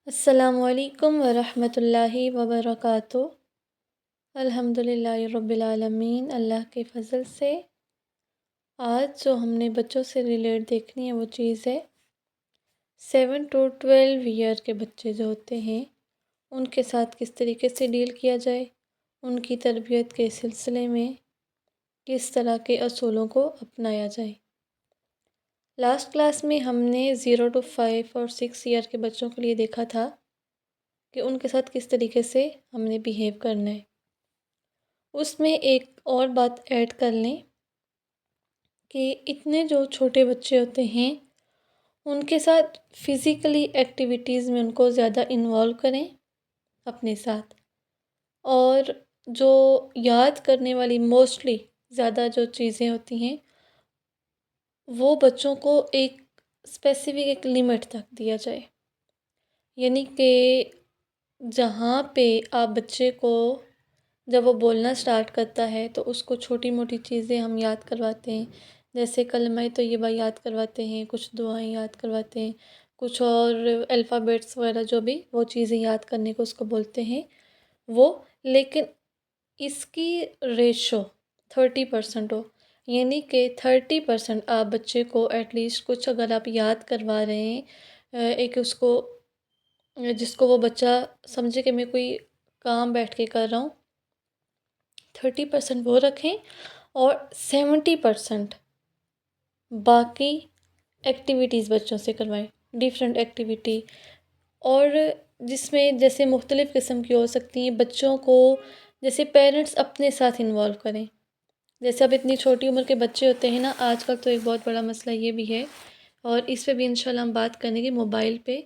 السلام علیکم ورحمۃ اللہ وبرکاتہ۔ الحمد للہ رب العالمین، اللہ کے فضل سے آج جو ہم نے بچوں سے ریلیٹ دیکھنی ہے وہ چیز ہے 7 to 12 ایئر کے بچے جو ہوتے ہیں ان کے ساتھ کس طریقے سے ڈیل کیا جائے، ان کی تربیت کے سلسلے میں کس طرح کے اصولوں کو اپنایا جائے۔ لاسٹ کلاس میں ہم نے 0 to 5 اور 6 ایئر کے بچوں کے لیے دیکھا تھا کہ ان کے ساتھ کس طریقے سے ہم نے بیہیو کرنا ہے۔ اس میں ایک اور بات ایڈ کر لیں کہ اتنے جو چھوٹے بچے ہوتے ہیں ان کے ساتھ فزیکلی ایکٹیویٹیز میں ان کو زیادہ انوالو کریں اپنے ساتھ، اور جو یاد کرنے والی موسٹلی زیادہ جو چیزیں ہوتی ہیں وہ بچوں کو ایک اسپیسیفک ایک لمٹ تک دیا جائے، یعنی کہ جہاں پہ آپ بچے کو جب وہ بولنا سٹارٹ کرتا ہے تو اس کو چھوٹی موٹی چیزیں ہم یاد کرواتے ہیں، جیسے کلمہ طیبہ یاد کرواتے ہیں، کچھ دعائیں یاد کرواتے ہیں، کچھ اور الفابیٹس وغیرہ جو بھی وہ چیزیں یاد کرنے کو اس کو بولتے ہیں وہ، لیکن اس کی ریشو 30% ہو، یعنی کہ 30% آپ بچے کو ایٹ لیسٹ کچھ اگر آپ یاد کروا رہے ہیں، ایک اس کو جس کو وہ بچہ سمجھے کہ میں کوئی کام بیٹھ کے کر رہا ہوں، 30% وہ رکھیں اور 70% باقی ایکٹیویٹیز بچوں سے کروائیں، ڈیفرنٹ ایکٹیویٹی، اور جس میں جیسے مختلف قسم کی ہو سکتی ہیں۔ بچوں کو جیسے پیرنٹس اپنے ساتھ انوالو کریں، جیسے اب اتنی چھوٹی عمر کے بچے ہوتے ہیں نا، آج کل تو ایک بہت بڑا مسئلہ یہ بھی ہے، اور اس پہ بھی انشاءاللہ ہم بات کریں گے، موبائل پہ۔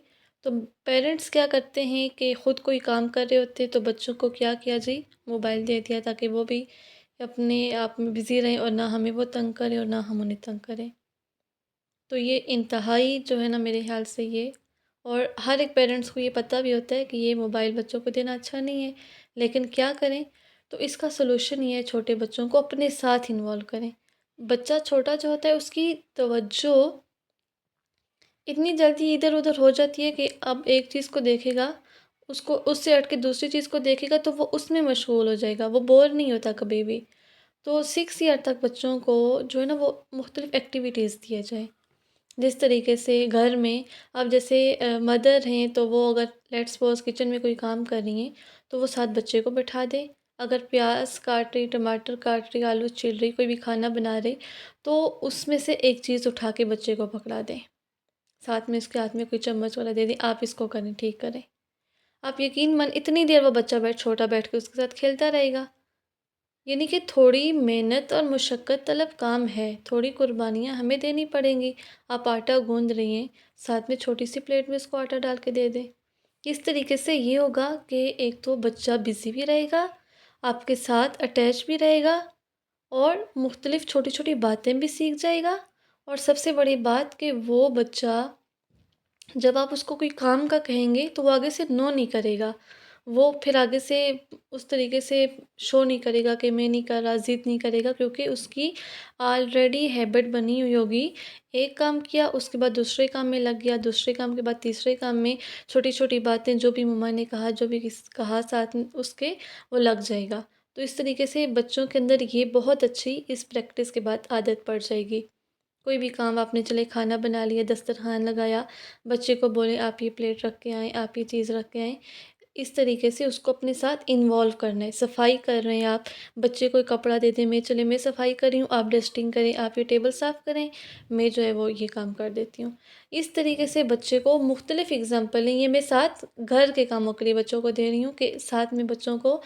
تو پیرنٹس کیا کرتے ہیں کہ خود کوئی کام کر رہے ہوتے تو بچوں کو کیا کیا جی، موبائل دے دیا تاکہ وہ بھی اپنے آپ میں بزی رہیں اور نہ ہمیں وہ تنگ کریں اور نہ ہم انہیں تنگ کریں۔ تو یہ انتہائی جو ہے نا میرے خیال سے یہ، اور ہر ایک پیرنٹس کو یہ پتہ بھی ہوتا ہے کہ یہ موبائل بچوں کو دینا اچھا نہیں ہے، لیکن کیا کریں؟ تو اس کا سلوشن یہ ہے چھوٹے بچوں کو اپنے ساتھ انوالو کریں۔ بچہ چھوٹا جو ہوتا ہے اس کی توجہ اتنی جلدی ادھر ادھر ہو جاتی ہے کہ اب ایک چیز کو دیکھے گا، اس کو اس سے ہٹ کے دوسری چیز کو دیکھے گا تو وہ اس میں مشغول ہو جائے گا، وہ بور نہیں ہوتا کبھی بھی۔ تو 6 ایئر تک بچوں کو جو ہے نا وہ مختلف ایکٹیویٹیز دیے جائیں، جس طریقے سے گھر میں اب جیسے مدر ہیں تو وہ اگر لیٹس سپوز کچن میں کوئی کام کر رہی ہیں تو وہ ساتھ بچے کو بٹھا دیں، اگر پیاز کاٹ رہی، ٹماٹر کاٹ رہی، آلو چھیل رہی، کوئی بھی کھانا بنا رہی تو اس میں سے ایک چیز اٹھا کے بچے کو پکڑا دیں، ساتھ میں اس کے ہاتھ میں کوئی چمچ والا دے دیں، آپ اس کو کریں، ٹھیک کریں۔ آپ یقین من اتنی دیر وہ بچہ چھوٹا بیٹھ کے اس کے ساتھ کھیلتا رہے گا، یعنی کہ تھوڑی محنت اور مشقت طلب کام ہے، تھوڑی قربانیاں ہمیں دینی پڑیں گی۔ آپ آٹا گوندھ رہی ہیں، ساتھ میں چھوٹی سی پلیٹ میں اس کو آٹا ڈال کے دے دیں، اس طریقے سے یہ ہوگا کہ ایک تو بچہ بزی بھی رہے گا، آپ کے ساتھ اٹیچ بھی رہے گا، اور مختلف چھوٹی چھوٹی باتیں بھی سیکھ جائے گا، اور سب سے بڑی بات کہ وہ بچہ جب آپ اس کو کوئی کام کا کہیں گے تو وہ آگے سے نو نہیں کرے گا، وہ پھر آگے سے اس طریقے سے شو نہیں کرے گا کہ میں نہیں کر رہا، ضد نہیں کرے گا، کیونکہ اس کی آلریڈی ہیبٹ بنی ہوئی ہوگی، ایک کام کیا اس کے بعد دوسرے کام میں لگ گیا، دوسرے کام کے بعد تیسرے کام میں چھوٹی چھوٹی باتیں جو بھی مما نے کہا، جو بھی کہا ساتھ میں اس کے وہ لگ جائے گا۔ تو اس طریقے سے بچوں کے اندر یہ بہت اچھی اس پریکٹس کے بعد عادت پڑ جائے گی۔ کوئی بھی کام آپ نے چلے کھانا بنا لیا، دسترخوان لگایا، بچے کو بولیں آپ یہ پلیٹ رکھ کے آئیں، آپ یہ چیز رکھ کے آئیں، اس طریقے سے اس کو اپنے ساتھ انوالو کرنا ہے۔ صفائی کر رہے ہیں آپ، بچے کو ایک کپڑا دے دیں، میں صفائی کر رہی ہوں، آپ ڈسٹنگ کریں، آپ یہ ٹیبل صاف کریں، میں جو ہے وہ یہ کام کر دیتی ہوں۔ اس طریقے سے بچے کو مختلف اگزامپلیں، یہ میں ساتھ گھر کے کاموں کے لیے بچوں کو دے رہی ہوں کہ ساتھ میں بچوں کو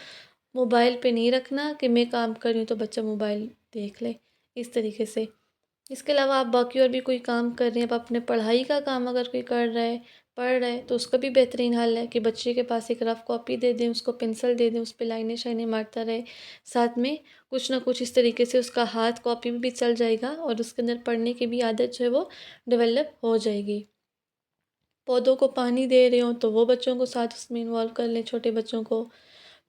موبائل پہ نہیں رکھنا کہ میں کام کر رہی ہوں تو بچہ موبائل دیکھ لے، اس طریقے سے۔ اس کے علاوہ آپ باقی اور بھی کوئی کام کر رہے ہیں، آپ اپنے پڑھائی کا کام اگر کوئی کر رہا ہے، پڑھ رہا ہے، تو اس کا بھی بہترین حل ہے کہ بچے کے پاس ایک رف کاپی دے دیں، اس کو پنسل دے دیں، اس پہ لائنیں شائنیں مارتا رہے، ساتھ میں کچھ نہ کچھ اس طریقے سے اس کا ہاتھ کاپی میں بھی چل جائے گا اور اس کے اندر پڑھنے کی بھی عادت جو ہے وہ ڈیولپ ہو جائے گی۔ پودوں کو پانی دے رہے ہوں تو وہ بچوں کو ساتھ اس میں انوالو کر لیں، چھوٹے بچوں کو۔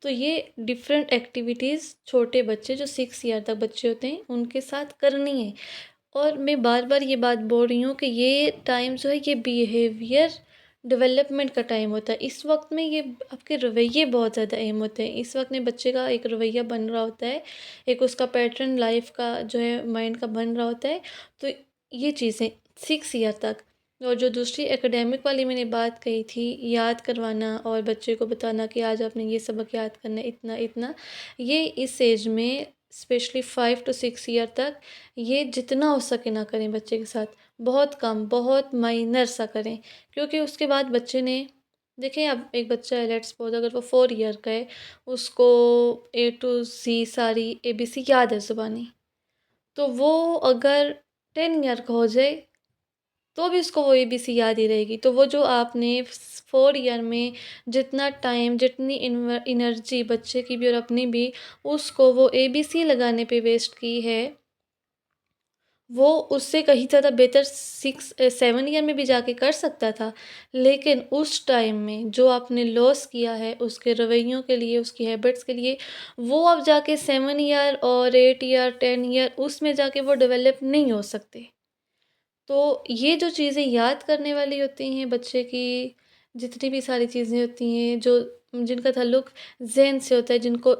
تو یہ ڈیفرنٹ ایکٹیویٹیز چھوٹے بچے جو 6 ایئر تک بچے ہوتے ہیں ان کے ساتھ کرنی ہے، اور میں بار بار یہ بات بول رہی ہوں کہ یہ ٹائم جو ہے یہ بیہیویئر ڈیولپمنٹ کا ٹائم ہوتا ہے. اس وقت میں یہ آپ کے رویے بہت زیادہ اہم ہوتے ہیں. اس وقت میں بچے کا ایک رویہ بن رہا ہوتا ہے، ایک اس کا پیٹرن لائف کا جو ہے مائنڈ کا بن رہا ہوتا ہے. تو یہ چیزیں 6 ایئر تک. اور جو دوسری اکیڈیمک والی میں نے بات کہی تھی، یاد کروانا اور بچے کو بتانا کہ آج آپ نے یہ سبق یاد کرنا ہے اتنا اتنا، یہ اس ایج میں اسپیشلی 5 to 6 ایئر تک یہ جتنا ہو سکے نہ کریں بچے کے ساتھ. بہت کم، بہت مائنر سا کریں. کیونکہ اس کے بعد بچے نے دیکھیں، اب ایک بچہ ہے لیٹس سپوز اگر وہ 4 ایئر کا ہے، اس کو A to Z ساری ABC یاد ہے زبانی، تو وہ اگر 10 ایئر کا ہو جائے تو بھی اس کو وہ ABC یاد ہی رہے گی. تو وہ جو آپ نے 4 ایئر میں جتنا ٹائم، جتنی انرجی بچے کی بھی اور اپنی بھی اس کو وہ ABC لگانے پہ ویسٹ کی ہے، وہ اس سے کہیں زیادہ بہتر 7 ایئر میں بھی جا کے کر سکتا تھا. لیکن اس ٹائم میں جو آپ نے لاس کیا ہے اس کے رویوں کے لیے، اس کی ہیبٹس کے لیے، وہ اب جا کے 7 ایئر اور 8 ایئر 10 ایئر اس میں جا کے وہ ڈیولپ نہیں ہو سکتے. تو یہ جو چیزیں یاد کرنے والی ہوتی ہیں بچے کی، جتنی بھی ساری چیزیں ہوتی ہیں جو جن کا تعلق ذہن سے ہوتا ہے، جن کو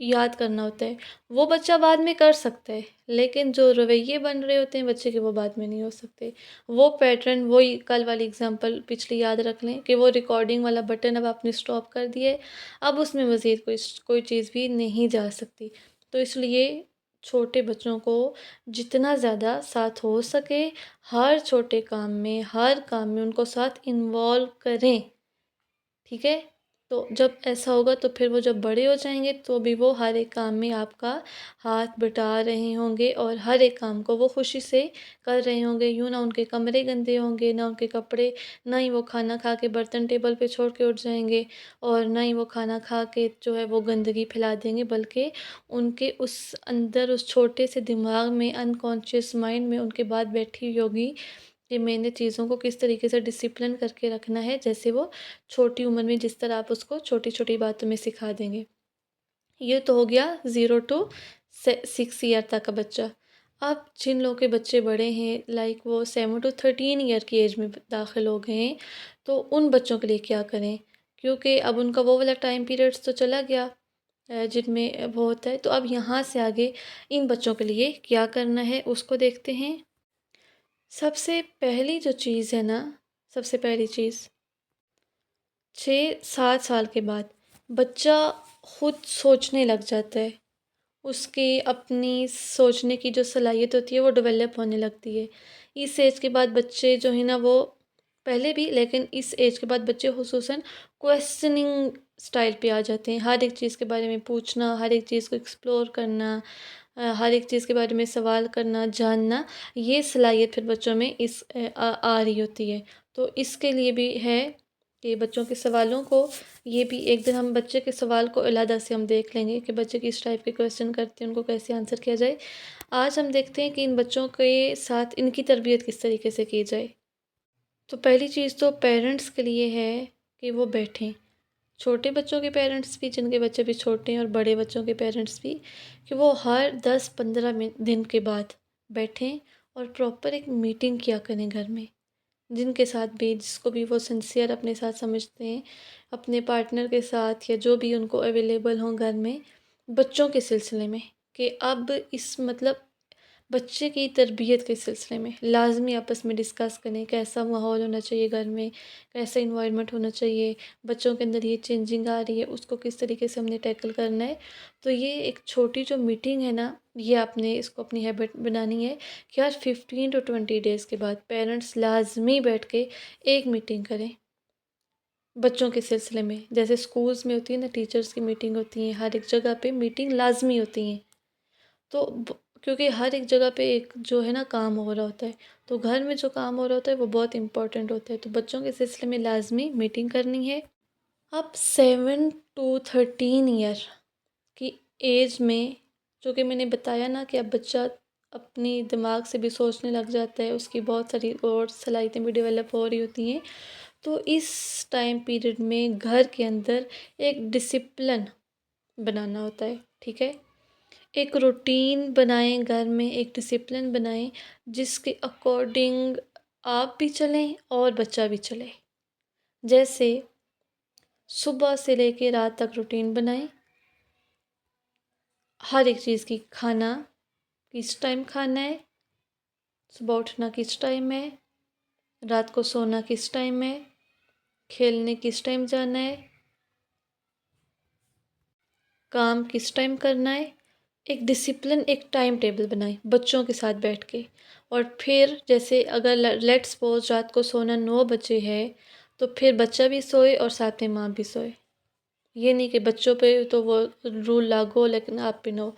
یاد کرنا ہوتا ہے، وہ بچہ بعد میں کر سکتا ہے. لیکن جو رویے بن رہے ہوتے ہیں بچے کے، وہ بعد میں نہیں ہو سکتے. وہ پیٹرن، وہی کل والی اگزامپل پچھلی یاد رکھ لیں کہ وہ ریکارڈنگ والا بٹن اب آپ نے اسٹاپ کر دیا ہے، اب اس میں مزید کوئی چیز بھی نہیں جا سکتی. تو اس لیے چھوٹے بچوں کو جتنا زیادہ ساتھ ہو سکے ہر چھوٹے کام میں، ہر کام میں ان کو ساتھ انوالو کریں. ٹھیک ہے؟ تو جب ایسا ہوگا تو پھر وہ جب بڑے ہو جائیں گے تو بھی وہ ہر ایک کام میں آپ کا ہاتھ بٹا رہے ہوں گے اور ہر ایک کام کو وہ خوشی سے کر رہے ہوں گے. یوں نہ ان کے کمرے گندے ہوں گے، نہ ان کے کپڑے، نہ ہی وہ کھانا کھا کے برتن ٹیبل پہ چھوڑ کے اٹھ جائیں گے، اور نہ ہی وہ کھانا کھا کے جو ہے وہ گندگی پھیلا دیں گے. بلکہ ان کے اس اندر، اس چھوٹے سے دماغ میں، انکانشیس مائنڈ میں ان کے بات بیٹھی ہوئی ہوگی کہ میں نے چیزوں کو کس طریقے سے ڈسپلن کر کے رکھنا ہے، جیسے وہ چھوٹی عمر میں جس طرح آپ اس کو چھوٹی چھوٹی باتوں میں سکھا دیں گے. یہ تو ہو گیا 0 to 6 ایئر تک کا بچہ. اب جن لوگوں کے بچے بڑے ہیں، لائک وہ 7 to 13 ایئر کی ایج میں داخل ہو گئے ہیں، تو ان بچوں کے لیے کیا کریں؟ کیونکہ اب ان کا وہ والا ٹائم پیریڈس تو چلا گیا جن میں وہ ہوتا ہے. تو اب یہاں سے آگے ان بچوں کے لیے کیا کرنا ہے اس کو دیکھتے ہیں. سب سے پہلی جو چیز ہے نا، سب سے پہلی چیز، 6-7 سال کے بعد بچہ خود سوچنے لگ جاتا ہے. اس کی اپنی سوچنے کی جو صلاحیت ہوتی ہے وہ ڈیولپ ہونے لگتی ہے. اس ایج کے بعد بچے جو ہیں نا، وہ پہلے بھی، لیکن اس ایج کے بعد بچے خصوصاً کویسچننگ سٹائل پہ آ جاتے ہیں. ہر ایک چیز کے بارے میں پوچھنا، ہر ایک چیز کو ایکسپلور کرنا، ہر ایک چیز کے بارے میں سوال کرنا، جاننا، یہ صلاحیت پھر بچوں میں آ رہی ہوتی ہے. تو اس کے لیے بھی ہے کہ بچوں کے سوالوں کو، یہ بھی ایک دن ہم بچے کے سوال کو علیحدہ سے ہم دیکھ لیں گے کہ بچے کس ٹائپ کے کویسچن کرتے ہیں، ان کو کیسے آنسر کیا جائے. آج ہم دیکھتے ہیں کہ ان بچوں کے ساتھ ان کی تربیت کس طریقے سے کی جائے. تو پہلی چیز تو پیرنٹس کے لیے ہے کہ وہ بیٹھیں، چھوٹے بچوں کے پیرنٹس بھی جن کے بچے بھی چھوٹے ہیں، اور بڑے بچوں کے پیرنٹس بھی، کہ وہ ہر 10-15 دن کے بعد بیٹھیں اور پراپر ایک میٹنگ کیا کریں گھر میں. جن کے ساتھ بھی، جس کو بھی وہ سنسیئر اپنے ساتھ سمجھتے ہیں، اپنے پارٹنر کے ساتھ یا جو بھی ان کو اویلیبل ہوں گھر میں، بچوں کے سلسلے میں، کہ اب اس مطلب بچے کی تربیت کے سلسلے میں لازمی آپس میں ڈسکس کریں. کیسا ماحول ہونا چاہیے گھر میں، کیسا انوائرمنٹ ہونا چاہیے، بچوں کے اندر یہ چینجنگ آ رہی ہے، اس کو کس طریقے سے ہم نے ٹیکل کرنا ہے. تو یہ ایک چھوٹی جو میٹنگ ہے نا، یہ آپ نے اس کو اپنی ہیبٹ بنانی ہے کہ ہر 15 to 20 days کے بعد پیرنٹس لازمی بیٹھ کے ایک میٹنگ کریں بچوں کے سلسلے میں. جیسے اسکولس میں ہوتی ہے نا، ٹیچرس کی میٹنگ ہوتی ہیں، ہر ایک جگہ پہ میٹنگ لازمی ہوتی ہیں. تو کیونکہ ہر ایک جگہ پہ ایک جو ہے نا کام ہو رہا ہوتا ہے، تو گھر میں جو کام ہو رہا ہوتا ہے وہ بہت امپورٹنٹ ہوتا ہے. تو بچوں کے سلسلے میں لازمی میٹنگ کرنی ہے. اب 7 to 13 ایئر کی ایج میں، جو کہ میں نے بتایا نا کہ اب بچہ اپنی دماغ سے بھی سوچنے لگ جاتا ہے، اس کی بہت ساری اور صلاحیتیں بھی ڈیولپ ہو رہی ہوتی ہیں. تو اس ٹائم پیریڈ میں گھر کے اندر ایک ڈسپلن بنانا ہوتا ہے. ٹھیک ہے؟ ایک روٹین بنائیں گھر میں، ایک ڈسپلن بنائیں جس کے اکارڈنگ آپ بھی چلیں اور بچہ بھی چلے. جیسے صبح سے لے کے رات تک روٹین بنائیں، ہر ایک چیز کی، کھانا کس ٹائم کھانا ہے، صبح اٹھنا کس ٹائم ہے، رات کو سونا کس ٹائم ہے، کھیلنے کس ٹائم جانا ہے، کام کس ٹائم کرنا ہے۔ ایک ڈسپلن، ایک ٹائم ٹیبل بنائیں بچوں کے ساتھ بیٹھ کے۔ اور پھر جیسے اگر لیٹ سپوز رات کو سونا 9 بجے ہے تو پھر بچہ بھی سوئے اور ساتھ میں ماں بھی سوئے۔ یہ نہیں کہ بچوں پہ تو وہ رول لاگو لیکن آپ پہ نو۔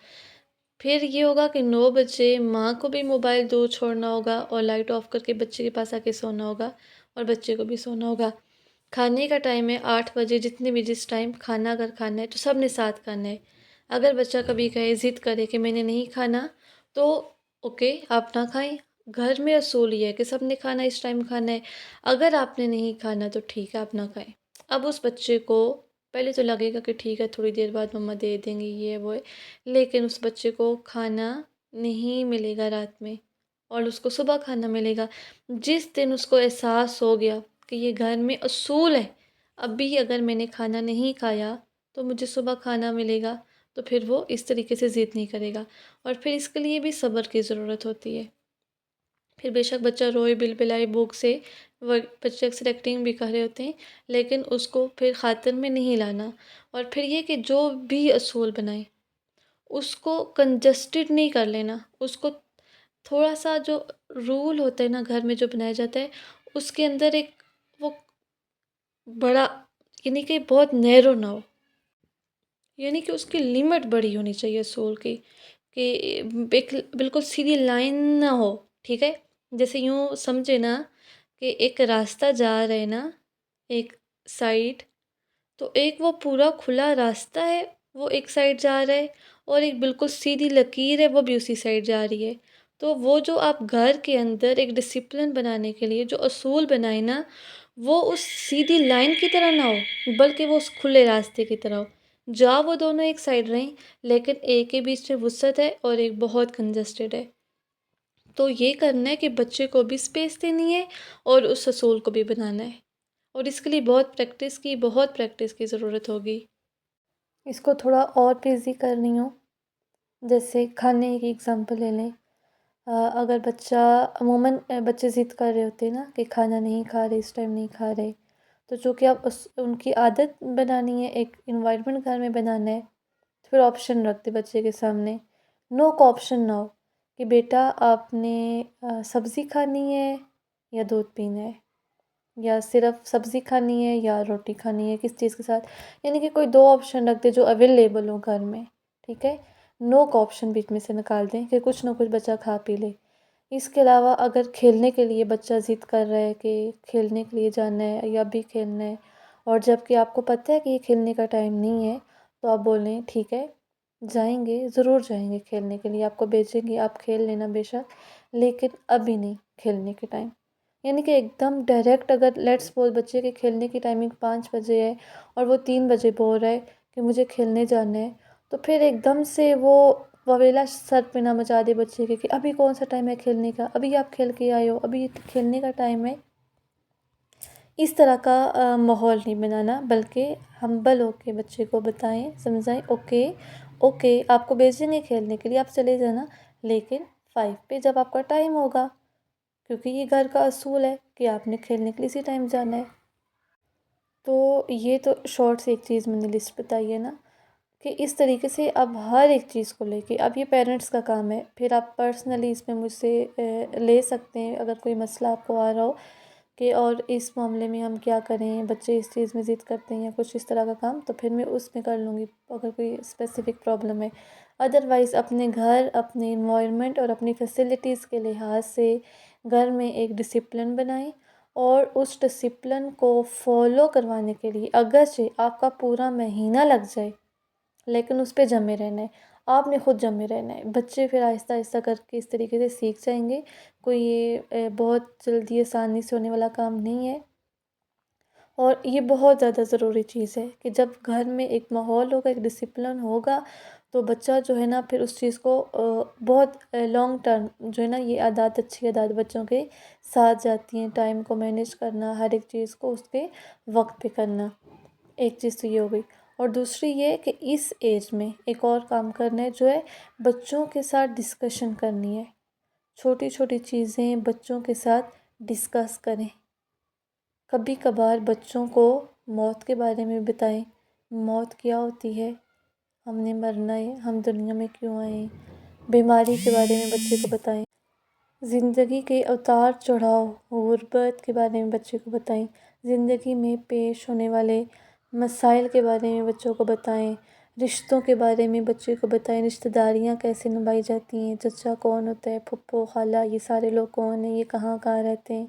پھر یہ ہوگا کہ 9 بجے ماں کو بھی موبائل دور چھوڑنا ہوگا اور لائٹ آف کر کے بچے کے پاس آ کے سونا ہوگا اور بچے کو بھی سونا ہوگا۔ کھانے کا ٹائم ہے 8 بجے، جتنے بھی جس ٹائم کھانا اگر کھانا ہے تو سب نے ساتھ کھانا ہے۔ اگر بچہ کبھی کہے، ضد کرے کہ میں نے نہیں کھانا، تو اوکے آپ نہ کھائیں۔ گھر میں اصول یہ ہے کہ سب نے کھانا اس ٹائم کھانا ہے۔ اگر آپ نے نہیں کھانا تو ٹھیک ہے آپ نہ کھائیں۔ اب اس بچے کو پہلے تو لگے گا کہ ٹھیک ہے تھوڑی دیر بعد مما دے دیں گی یہ وہ ہے، لیکن اس بچے کو کھانا نہیں ملے گا رات میں اور اس کو صبح کھانا ملے گا۔ جس دن اس کو احساس ہو گیا کہ یہ گھر میں اصول ہے، ابھی اگر میں نے کھانا نہیں کھایا تو مجھے صبح کھانا ملے گا، تو پھر وہ اس طریقے سے ضد نہیں کرے گا۔ اور پھر اس کے لیے بھی صبر کی ضرورت ہوتی ہے۔ پھر بے شک بچہ روئے بل بلائے بھوک سے، وہ بچے اکثر ایکٹنگ بھی کر رہے ہوتے ہیں، لیکن اس کو پھر خاطر میں نہیں لانا۔ اور پھر یہ کہ جو بھی اصول بنائیں اس کو کنجسٹڈ نہیں کر لینا، اس کو تھوڑا سا جو رول ہوتا ہے نا گھر میں جو بنایا جاتا ہے اس کے اندر ایک وہ بڑا، یعنی کہ بہت نیرو نہ ہو، یعنی کہ اس کی لمٹ بڑی ہونی چاہیے اصول کی، کہ ایک بالکل سیدھی لائن نہ ہو، ٹھیک ہے؟ جیسے یوں سمجھے نا کہ ایک راستہ جا رہا ہے نا ایک سائڈ، تو ایک وہ پورا کھلا راستہ ہے، وہ ایک سائڈ جا رہا ہے، اور ایک بالکل سیدھی لکیر ہے وہ بھی اسی سائڈ جا رہی ہے۔ تو وہ جو آپ گھر کے اندر ایک ڈسپلن بنانے کے لیے جو اصول بنائے نا، وہ اس سیدھی لائن کی طرح نہ ہو بلکہ وہ اس کھلے راستے کی طرح ہو۔ جا وہ دونوں ایک سائڈ رہیں لیکن ایک کے بیچ میں وسعت ہے اور ایک بہت کنجسٹڈ ہے۔ تو یہ کرنا ہے کہ بچے کو بھی اسپیس دینی ہے اور اس اصول کو بھی بنانا ہے، اور اس کے لیے بہت پریکٹس کی ضرورت ہوگی۔ اس کو تھوڑا اور ایزی کرنی ہو، جیسے کھانے کی اگزامپل لے لیں۔ اگر بچہ عموماً بچے ضد کر رہے ہوتے ہیں نا کہ کھانا نہیں کھا رہے، اس ٹائم نہیں کھا رہے، تو چونکہ اب ان کی عادت بنانی ہے، ایک انوائرمنٹ گھر میں بنانا ہے، تو پھر آپشن رکھ دے بچے کے سامنے۔ نو کا آپشن نہ ہو کہ بیٹا آپ نے سبزی کھانی ہے یا دودھ پینا ہے، یا صرف سبزی کھانی ہے یا روٹی کھانی ہے، کس چیز کے ساتھ، یعنی کہ کوئی دو آپشن رکھ دے جو اویلیبل ہو گھر میں، ٹھیک ہے؟ نو کا آپشن بیچ میں سے نکال دیں کہ کچھ نہ کچھ بچہ کھا پی لے۔ اس کے علاوہ اگر کھیلنے کے لیے بچہ ضد کر رہا ہے کہ کھیلنے کے لیے جانا ہے یا ابھی کھیلنا ہے، اور جب کہ آپ کو پتہ ہے کہ یہ کھیلنے کا ٹائم نہیں ہے، تو آپ بولیں ٹھیک ہے جائیں گے، ضرور جائیں گے کھیلنے کے لیے، آپ کو بھیجیں گے، آپ کھیل لینا بے شک، لیکن ابھی نہیں کھیلنے کے ٹائم۔ یعنی کہ ایک دم ڈائریکٹ، اگر لیٹس سپوز بچے کے کھیلنے کی ٹائمنگ 5 بجے ہے اور وہ 3 بجے بول رہا ہے کہ مجھے کھیلنے جانا ہے، تو پھر ایک دم سے وہ وویلا سر پہ نہ مچا دے بچے کے کہ ابھی کون سا ٹائم ہے کھیلنے کا، ابھی آپ کھیل کے آئے ہو، ابھی کھیلنے کا ٹائم ہے۔ اس طرح کا ماحول نہیں بنانا، بلکہ ہمبل ہو کے بچے کو بتائیں، سمجھائیں، اوکے آپ کو بھیجیں گے کھیلنے کے لیے، آپ چلے جانا، لیکن 5 پہ جب آپ کا ٹائم ہوگا، کیونکہ یہ گھر کا اصول ہے کہ آپ نے کھیلنے کے لیے اسی ٹائم جانا ہے۔ تو یہ تو شارٹ سے ایک چیز میں نے لسٹ بتائی ہے نا، کہ اس طریقے سے اب ہر ایک چیز کو لے کے، اب یہ پیرنٹس کا کام ہے، پھر آپ پرسنلی اس میں مجھ سے لے سکتے ہیں اگر کوئی مسئلہ آپ کو آ رہا ہو کہ اور اس معاملے میں ہم کیا کریں، بچے اس چیز میں ضد کرتے ہیں یا کچھ اس طرح کا کام، تو پھر میں اس میں کر لوں گی اگر کوئی اسپیسیفک پرابلم ہے۔ ادروائز اپنے گھر، اپنے انوائرمنٹ اور اپنی فیسلٹیز کے لحاظ سے گھر میں ایک ڈسپلن بنائیں، اور اس ڈسپلن کو فالو کروانے کے لیے اگرچہ آپ کا پورا مہینہ لگ جائے لیکن اس پہ جمے رہنا ہے، آپ نے خود جمے رہنا ہے۔ بچے پھر آہستہ آہستہ کر کے اس طریقے سے سیکھ جائیں گے۔ کوئی یہ بہت جلدی آسانی سے ہونے والا کام نہیں ہے، اور یہ بہت زیادہ ضروری چیز ہے کہ جب گھر میں ایک ماحول ہوگا، ایک ڈسپلن ہوگا، تو بچہ جو ہے نا پھر اس چیز کو بہت لانگ ٹرم جو ہے نا یہ عادات اچھی عادات بچوں کے ساتھ جاتی ہیں، ٹائم کو مینیج کرنا، ہر ایک چیز کو اس کے وقت پہ کرنا۔ ایک چیز تو یہ ہو گئی، اور دوسری یہ کہ اس ایج میں ایک اور کام کرنا ہے جو ہے بچوں کے ساتھ ڈسکشن کرنی ہے، چھوٹی چھوٹی چیزیں بچوں کے ساتھ ڈسکس کریں۔ کبھی کبھار بچوں کو موت کے بارے میں بتائیں، موت کیا ہوتی ہے، ہم نے مرنا ہے، ہم دنیا میں کیوں آئے ہیں، بیماری کے بارے میں بچے کو بتائیں، زندگی کے اتار چڑھاؤ، غربت کے بارے میں بچے کو بتائیں، زندگی میں پیش ہونے والے مسائل کے بارے میں بچوں کو بتائیں، رشتوں کے بارے میں بچے کو بتائیں، رشتہ داریاں کیسے نبھائی جاتی ہیں، چچا کون ہوتا ہے، پھپھو خالہ یہ سارے لوگ کون ہیں، یہ کہاں کہاں رہتے ہیں۔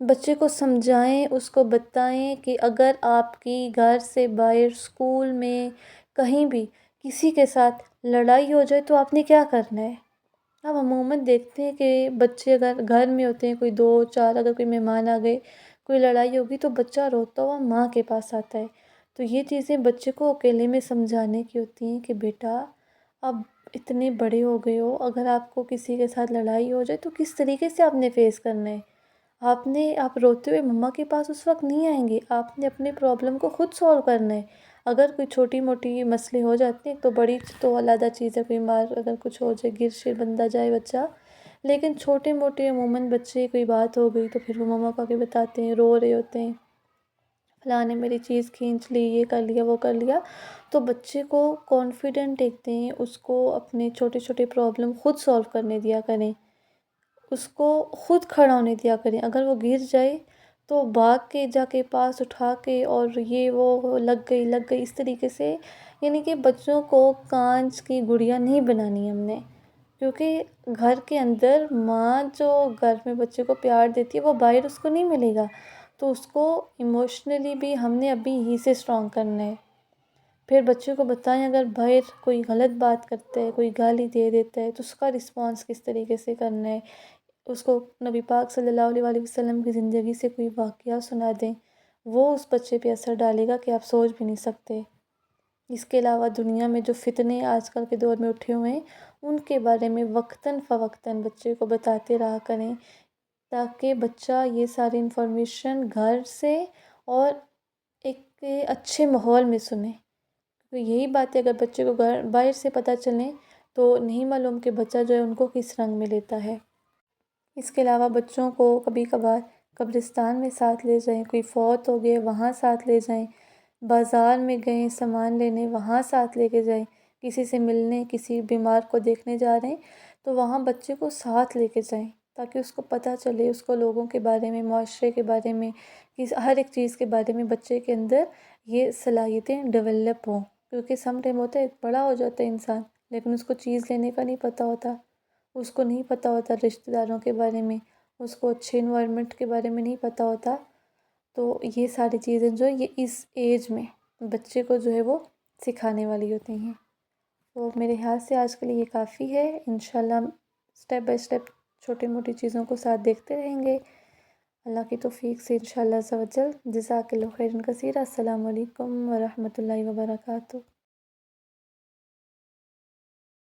بچے کو سمجھائیں، اس کو بتائیں کہ اگر آپ کی گھر سے باہر، اسکول میں، کہیں بھی کسی کے ساتھ لڑائی ہو جائے تو آپ نے کیا کرنا ہے۔ اب عموماً دیکھتے ہیں کہ بچے اگر گھر میں ہوتے ہیں، کوئی 2 4 اگر کوئی مہمان آ گئے، کوئی لڑائی ہوگی تو بچہ روتا ہوا ماں کے پاس آتا ہے۔ تو یہ چیزیں بچے کو اکیلے میں سمجھانے کی ہوتی ہیں کہ بیٹا اب اتنے بڑے ہو گئے ہو، اگر آپ کو کسی کے ساتھ لڑائی ہو جائے تو کس طریقے سے آپ نے فیس کرنا ہے۔ آپ روتے ہوئے مما کے پاس اس وقت نہیں آئیں گے، آپ نے اپنے پرابلم کو خود سولو کرنا ہے۔ اگر کوئی چھوٹی موٹی مسئلے ہو جاتے ہیں تو بڑی تو علیحدہ چیز ہے، کوئی اگر کچھ ہو جائے، گر شر بندہ جائے بچہ، لیکن چھوٹے موٹے عموماً بچے کوئی بات ہو گئی تو پھر وہ مما کو آ کے بتاتے ہیں، رو رہے ہوتے ہیں، فلاں نے میری چیز کھینچ لی، یہ کر لیا وہ کر لیا۔ تو بچے کو کانفیڈنٹ ایک دیں، اس کو اپنے چھوٹے چھوٹے پرابلم خود سولو کرنے دیا کریں، اس کو خود کھڑا ہونے دیا کریں۔ اگر وہ گر جائے تو بھاگ کے جا کے پاس اٹھا کے اور یہ وہ لگ گئی اس طریقے سے، یعنی کہ بچوں کو کانچ کی گڑیا نہیں بنانی ہم نے، کیونکہ گھر کے اندر ماں جو گھر میں بچے کو پیار دیتی ہے وہ باہر اس کو نہیں ملے گا، تو اس کو ایموشنلی بھی ہم نے ابھی ہی سے اسٹرانگ کرنا ہے۔ پھر بچے کو بتائیں اگر باہر کوئی غلط بات کرتا ہے، کوئی گالی دے دیتا ہے تو اس کا رسپانس کس طریقے سے کرنا ہے۔ اس کو نبی پاک صلی اللہ علیہ وآلہ وسلم کی زندگی سے کوئی واقعہ سنا دیں، وہ اس بچے پہ اثر ڈالے گا کہ آپ سوچ بھی نہیں سکتے۔ اس کے علاوہ دنیا میں جو فتنے آج کل کے دور میں اٹھے ہوئے ہیں ان کے بارے میں وقتاً فوقتاً بچے کو بتاتے رہا کریں، تاکہ بچہ یہ ساری انفارمیشن گھر سے اور ایک اچھے ماحول میں سنے۔ تو یہی باتیں اگر بچے کو باہر سے پتہ چلیں تو نہیں معلوم کہ بچہ جو ہے ان کو کس رنگ میں لیتا ہے۔ اس کے علاوہ بچوں کو کبھی کبھار قبرستان میں ساتھ لے جائیں، کوئی فوت ہو گئے وہاں ساتھ لے جائیں، بازار میں گئیں سامان لینے وہاں ساتھ لے کے جائیں، کسی سے ملنے، کسی بیمار کو دیکھنے جا رہے ہیں تو وہاں بچے کو ساتھ لے کے جائیں، تاکہ اس کو پتہ چلے، اس کو لوگوں کے بارے میں، معاشرے کے بارے میں، ہر ایک چیز کے بارے میں بچے کے اندر یہ صلاحیتیں ڈیولپ ہوں۔ کیونکہ سم ٹائم ہوتا ہے بڑا ہو جاتا ہے انسان لیکن اس کو چیز لینے کا نہیں پتہ ہوتا، اس کو نہیں پتہ ہوتا رشتہ داروں کے بارے میں، اس کو اچھے انوائرمنٹ کے بارے میں نہیں پتہ ہوتا۔ تو یہ ساری چیزیں جو یہ اس ایج میں بچے کو جو ہے وہ سکھانے والی ہوتی ہیں۔ تو میرے خیال سے آج کے لیے یہ کافی ہے، انشاءاللہ ہم اسٹیپ بائی اسٹیپ چھوٹی موٹی چیزوں کو ساتھ دیکھتے رہیں گے، اللہ کی توفیق سے انشاءاللہ عز و جل۔ جزاک اللہ خیرا کثیرا۔ السلام علیکم ورحمۃ اللہ وبرکاتہ۔